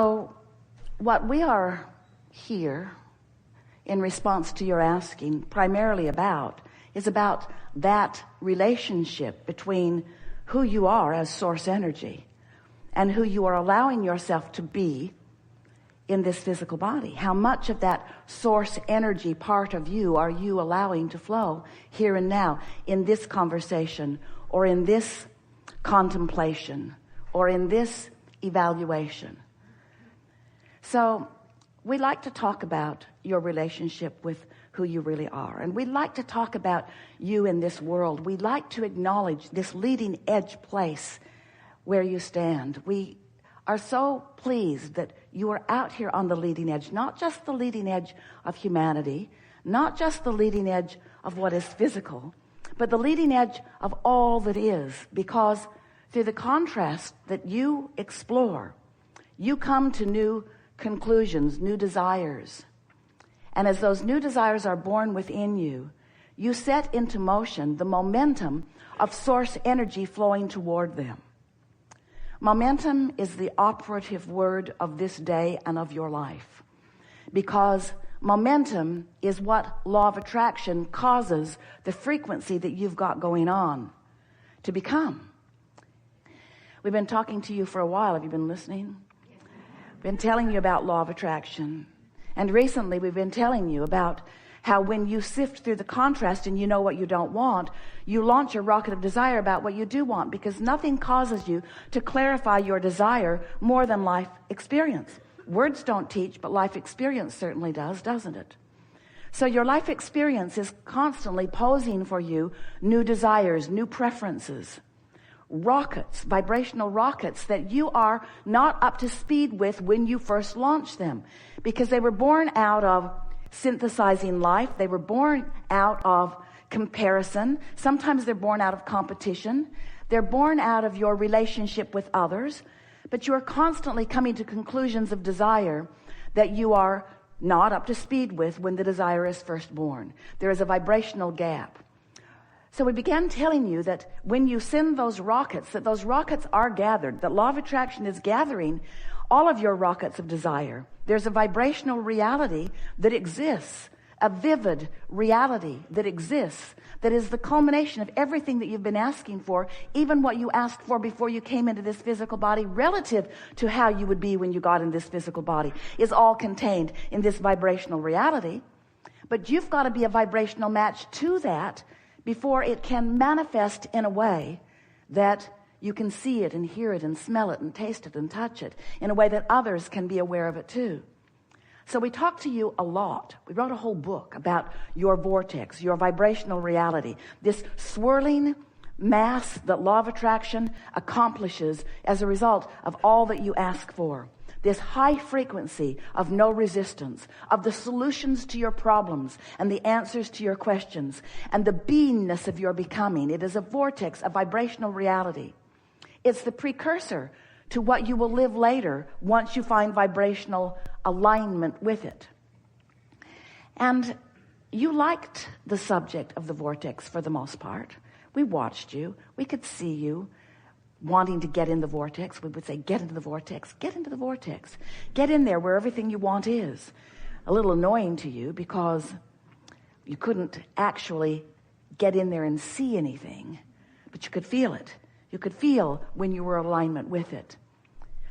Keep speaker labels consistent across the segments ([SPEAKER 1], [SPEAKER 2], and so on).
[SPEAKER 1] So what we are here in response to your asking primarily about is about that relationship between who you are as source energy and who you are allowing yourself to be in this physical body. How much of that source energy part of you are you allowing to flow here and now in this conversation, or in this contemplation, or in this evaluation? So we like to talk about your relationship with who you really are, and we like to talk about you in this world. We like to acknowledge this leading edge place where you stand. We are so pleased that you are out here on the leading edge, not just the leading edge of humanity, not just the leading edge of what is physical, but the leading edge of all that is, because through the contrast that you explore, you come to new conclusions, new desires. And as those new desires are born within you, you set into motion the momentum of source energy flowing toward them. Momentum is the operative word of this day and of your life, because momentum is what law of attraction causes the frequency that you've got going on to become. We've been talking to you for a while. Have you been listening? Been telling you about law of attraction. And recently we've been telling you about how when you sift through the contrast and you know what you don't want, you launch a rocket of desire about what you do want, because nothing causes you to clarify your desire more than life experience. Words don't teach, but life experience certainly does, doesn't it? So your life experience is constantly posing for you new desires, new preferences, rockets, vibrational rockets that you are not up to speed with when you first launch them, because they were born out of synthesizing life. They were born out of comparison. Sometimes they're born out of competition. They're born out of your relationship with others, but you are constantly coming to conclusions of desire that you are not up to speed with when the desire is first born. There is a vibrational gap. So we began telling you that when you send those rockets, that those rockets are gathered, that law of attraction is gathering all of your rockets of desire. There's a vibrational reality that exists, a vivid reality that exists, that is the culmination of everything that you've been asking for, even what you asked for before you came into this physical body, relative to how you would be when you got in this physical body, is all contained in this vibrational reality. But you've got to be a vibrational match to that before it can manifest in a way that you can see it and hear it and smell it and taste it and touch it in a way that others can be aware of it too. So we talked to you a lot. We wrote a whole book about your vortex, your vibrational reality, this swirling mass that law of attraction accomplishes as a result of all that you ask for. This high frequency of no resistance, of the solutions to your problems and the answers to your questions, and the beingness of your becoming. It is a vortex, a vibrational reality. It's the precursor to what you will live later once you find vibrational alignment with it. And you liked the subject of the vortex for the most part. We watched you. We could see you wanting to get in the vortex. We would say, get into the vortex, get into the vortex. Get in there where everything you want is. A little annoying to you because you couldn't actually get in there and see anything, but you could feel it. You could feel when you were in alignment with it.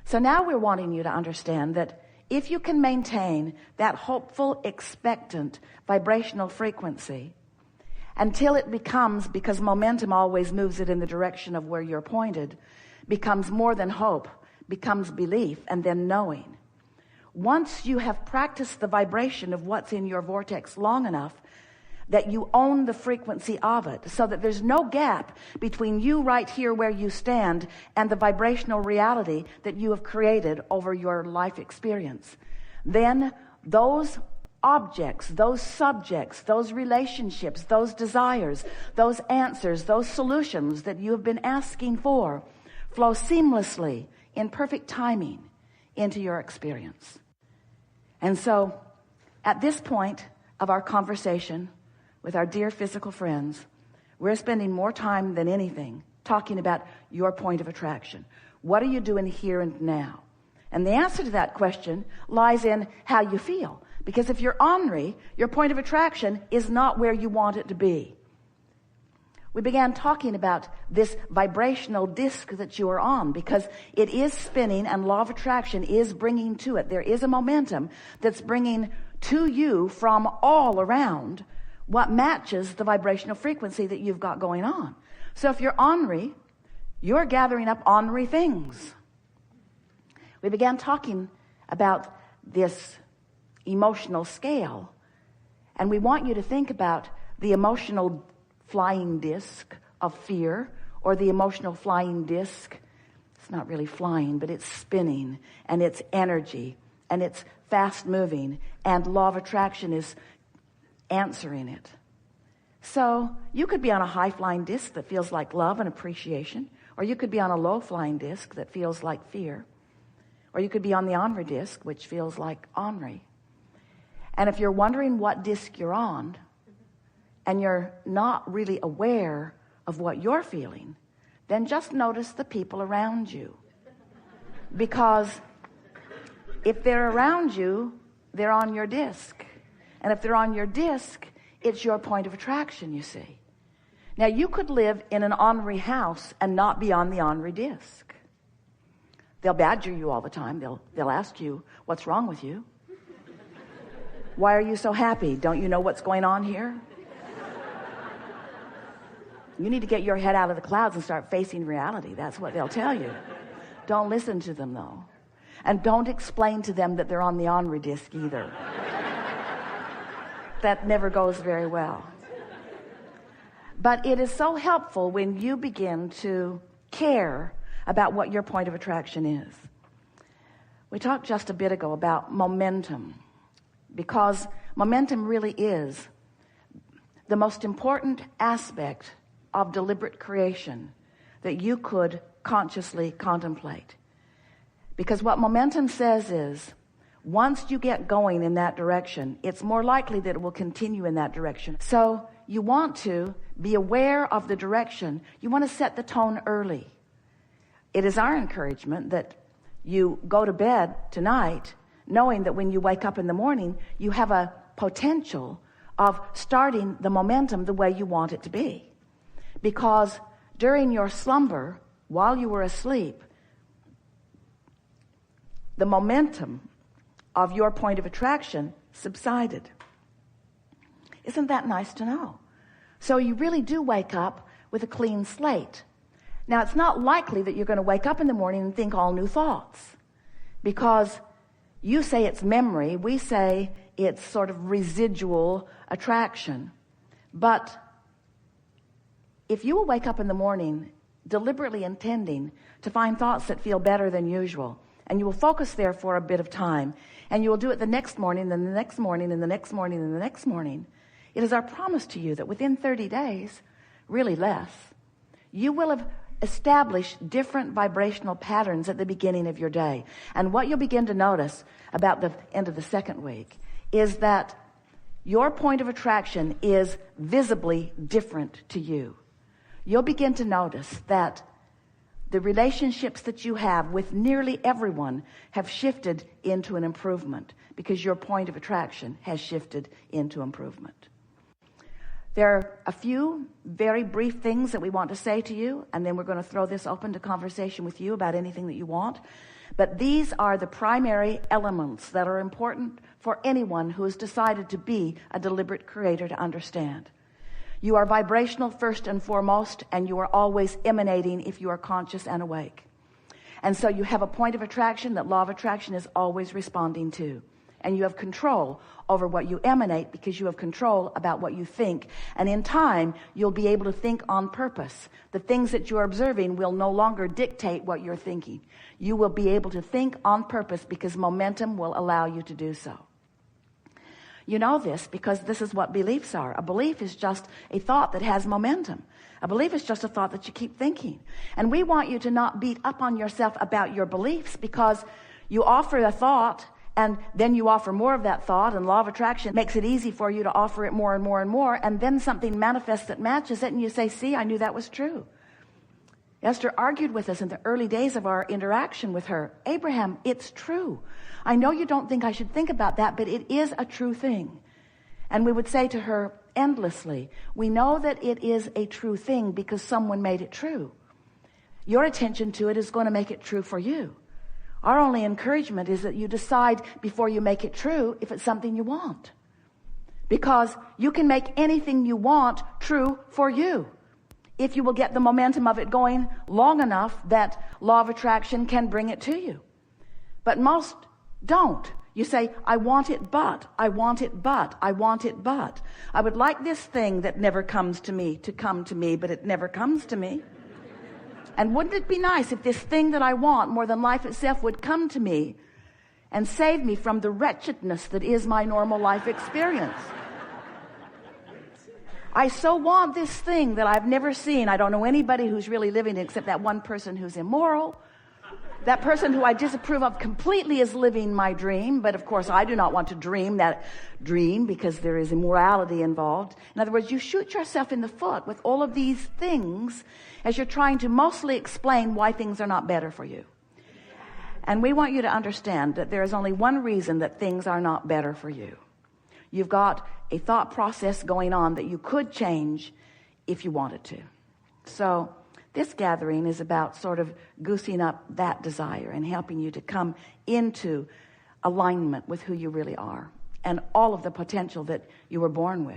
[SPEAKER 1] So now we're wanting you to understand that if you can maintain that hopeful, expectant, vibrational frequency until it becomes, because momentum always moves it in the direction of where you're pointed, becomes more than hope, becomes belief, and then knowing. Once you have practiced the vibration of what's in your vortex long enough that you own the frequency of it, so that there's no gap between you right here where you stand and the vibrational reality that you have created over your life experience, then those objects, those subjects, those relationships, those desires, those answers, those solutions that you have been asking for flow seamlessly in perfect timing into your experience. And so at this point of our conversation with our dear physical friends, we're spending more time than anything talking about your point of attraction. What are you doing here and now? And the answer to that question lies in how you feel. Because if you're ornery, your point of attraction is not where you want it to be. We began talking about this vibrational disc that you are on, because it is spinning and law of attraction is bringing to it. There is a momentum that's bringing to you from all around what matches the vibrational frequency that you've got going on. So if you're ornery, you're gathering up ornery things. We began talking about this emotional scale, and we want you to think about the emotional flying disc of fear, or the emotional flying disc. It's not really flying, but it's spinning, and it's energy, and it's fast moving, and law of attraction is answering it. So you could be on a high flying disc that feels like love and appreciation, or you could be on a low flying disc that feels like fear, or you could be on the ornery disc, which feels like ornery. And if you're wondering what disc you're on, and you're not really aware of what you're feeling, then just notice the people around you. Because if they're around you, they're on your disc. And if they're on your disc, it's your point of attraction, you see. Now, you could live in an ornery house and not be on the ornery disc. They'll badger you all the time. They'll ask you, what's wrong with you? Why are you so happy? Don't you know what's going on here? You need to get your head out of the clouds and start facing reality. That's what they'll tell you. Don't listen to them, though. And don't explain to them that they're on the ornery disc either. That never goes very well. But it is so helpful when you begin to care about what your point of attraction is. We talked just a bit ago about momentum, because momentum really is the most important aspect of deliberate creation that you could consciously contemplate. Because what momentum says is, once you get going in that direction, it's more likely that it will continue in that direction. So you want to be aware of the direction. You want to set the tone early. It is our encouragement that you go to bed tonight knowing that when you wake up in the morning, you have a potential of starting the momentum the way you want it to be. Because during your slumber, while you were asleep, the momentum of your point of attraction subsided. Isn't that nice to know? So you really do wake up with a clean slate. Now, it's not likely that you're going to wake up in the morning and think all new thoughts, because you say it's memory, we say it's sort of residual attraction. But if you will wake up in the morning deliberately intending to find thoughts that feel better than usual, and you will focus there for a bit of time, and you will do it the next morning, then the next morning, and the next morning, and the next morning, it is our promise to you that within 30 days, really less, you will have established different vibrational patterns at the beginning of your day. And what you'll begin to notice about the end of the second week is that your point of attraction is visibly different to you. You'll begin to notice that the relationships that you have with nearly everyone have shifted into an improvement, because your point of attraction has shifted into improvement. There are a few very brief things that we want to say to you, and then we're going to throw this open to conversation with you about anything that you want. But these are the primary elements that are important for anyone who has decided to be a deliberate creator to understand. You are vibrational first and foremost, and you are always emanating if you are conscious and awake. And so you have a point of attraction that law of attraction is always responding to. And you have control over what you emanate, because you have control about what you think. And in time, you'll be able to think on purpose. The things that you're observing will no longer dictate what you're thinking. You will be able to think on purpose, because momentum will allow you to do so. You know this because this is what beliefs are. A belief is just a thought that has momentum. A belief is just a thought that you keep thinking. And we want you to not beat up on yourself about your beliefs, because you offer a thought and then you offer more of that thought, and law of attraction makes it easy for you to offer it more and more and more, and then something manifests that matches it, and you say, see, I knew that was true. Esther argued with us in the early days of our interaction with her. Abraham, it's true. I know you don't think I should think about that, but it is a true thing. And we would say to her endlessly, we know that it is a true thing because someone made it true. Your attention to it is going to make it true for you. Our only encouragement is that you decide before you make it true if it's something you want. Because you can make anything you want true for you, if you will get the momentum of it going long enough that law of attraction can bring it to you. But most don't. You say, I want it, but, I want it, but, I want it, but. I would like this thing that never comes to me to come to me, but it never comes to me. And wouldn't it be nice if this thing that I want more than life itself would come to me and save me from the wretchedness that is my normal life experience? I so want this thing that I've never seen. I don't know anybody who's really living it except that one person who's immoral. That person who I disapprove of completely is living my dream. But of course, I do not want to dream that dream because there is immorality involved. In other words, you shoot yourself in the foot with all of these things as you're trying to mostly explain why things are not better for you. And we want you to understand that there is only one reason that things are not better for you. You've got a thought process going on that you could change if you wanted to. So this gathering is about sort of goosing up that desire and helping you to come into alignment with who you really are and all of the potential that you were born with.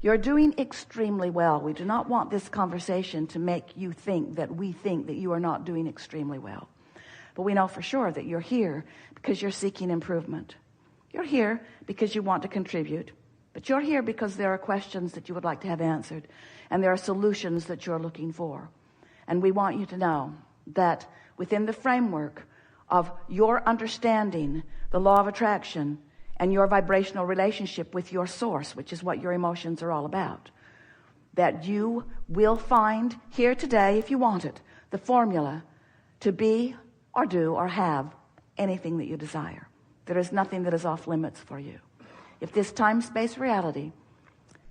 [SPEAKER 1] You're doing extremely well. We do not want this conversation to make you think that we think that you are not doing extremely well. But we know for sure that you're here because you're seeking improvement. You're here because you want to contribute, but you're here because there are questions that you would like to have answered, and there are solutions that you're looking for. And we want you to know that within the framework of your understanding the law of attraction and your vibrational relationship with your source, which is what your emotions are all about, that you will find here today, if you want it, the formula to be or do or have anything that you desire. There is nothing that is off limits for you. If this time-space reality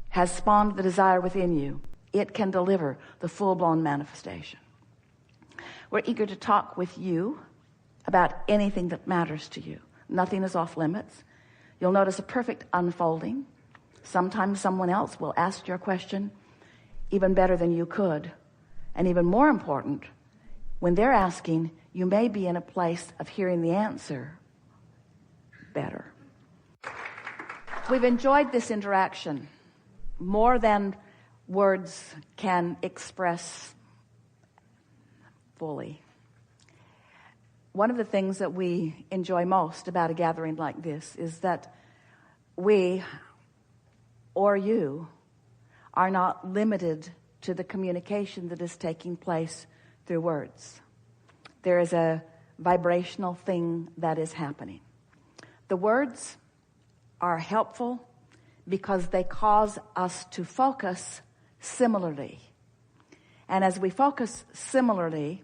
[SPEAKER 1] has spawned the desire within you, it can deliver the full-blown manifestation. We're eager to talk with you about anything that matters to you. Nothing is off limits. You'll notice a perfect unfolding. Sometimes someone else will ask your question even better than you could. And even more important, when they're asking, you may be in a place of hearing the answer better. We've enjoyed this interaction more than words can express fully. One of the things that we enjoy most about a gathering like this is that we, or you, are not limited to the communication that is taking place through words. There is a vibrational thing that is happening. The words are helpful because they cause us to focus similarly. And as we focus similarly,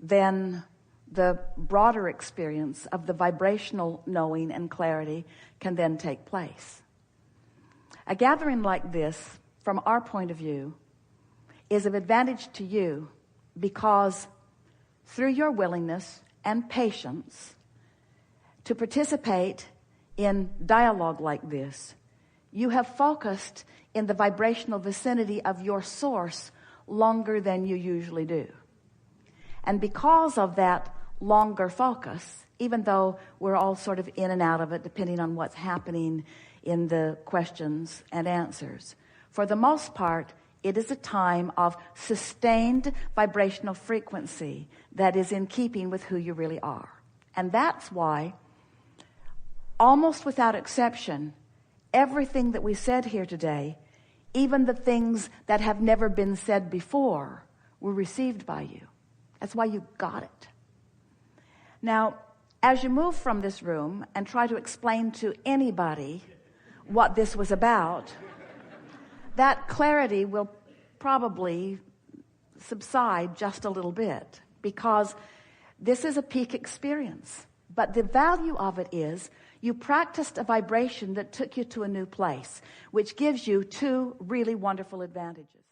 [SPEAKER 1] then the broader experience of the vibrational knowing and clarity can then take place. A gathering like this, from our point of view, is of advantage to you because through your willingness and patience to participate in dialogue like this, you have focused in the vibrational vicinity of your source longer than you usually do. And because of that longer focus, even though we're all sort of in and out of it depending on what's happening in the questions and answers, for the most part, it is a time of sustained vibrational frequency that is in keeping with who you really are. And that's why, almost without exception, everything that we said here today, even the things that have never been said before, were received by you. That's why you got it. Now, as you move from this room and try to explain to anybody what this was about, that clarity will probably subside just a little bit because this is a peak experience. But the value of it is you practiced a vibration that took you to a new place, which gives you two really wonderful advantages.